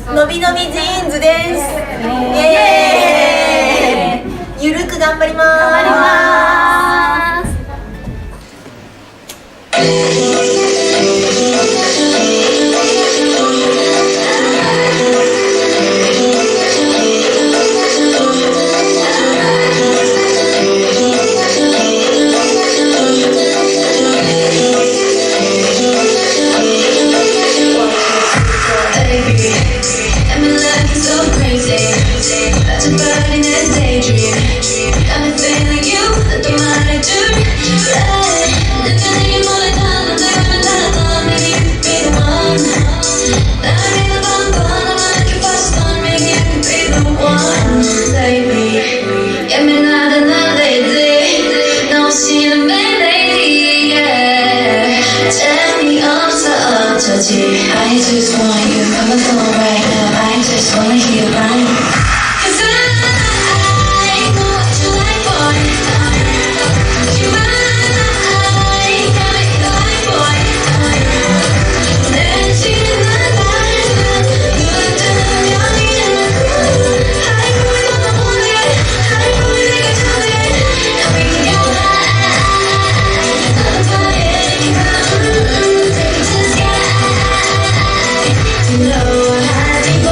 のびのびジーンズです。イエーイ。ゆるく頑張ります。I just want you on the phone right now. I just wanna hear your line. 'Cause I know what you like, boy. You might got me like, boy. Then she did not lie. Good to know you're in the groove. I know we don't want it. I know we think it's too late. Now we can get high. Not about it. Take it to the sky. You know how deep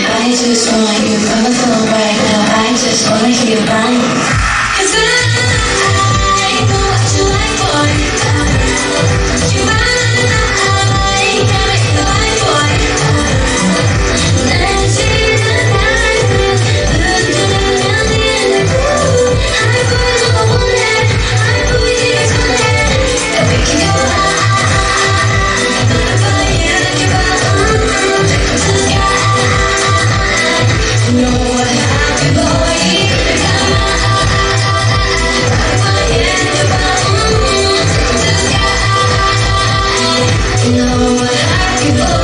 I just want you on the phone right now. I just wanna hear your line. 'Cause I know what you like, boy. You might got me like, boy. Let's see the night. Look down in the groove. I know I want it. I know we think it's on it. That we can go high. Not about you, like you're about take us to the sky. You know what happy boy. You know what happy boy.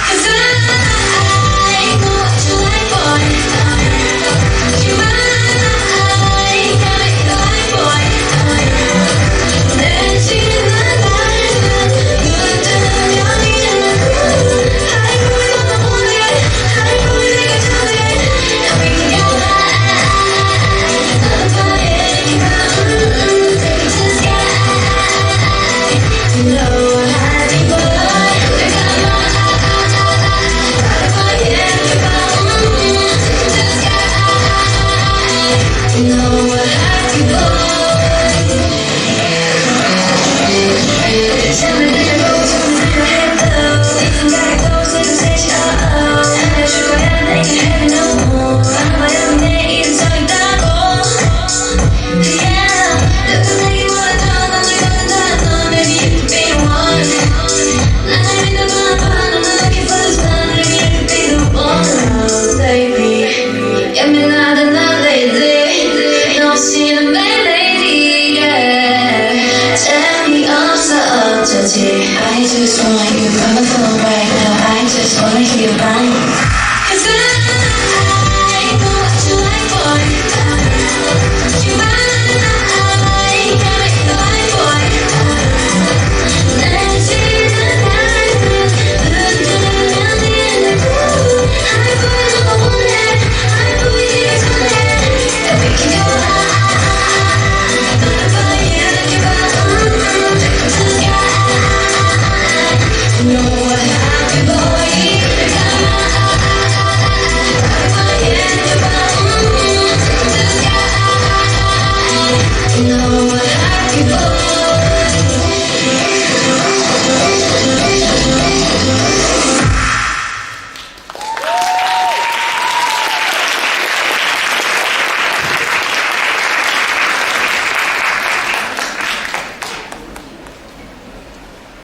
'Cause I の日を前に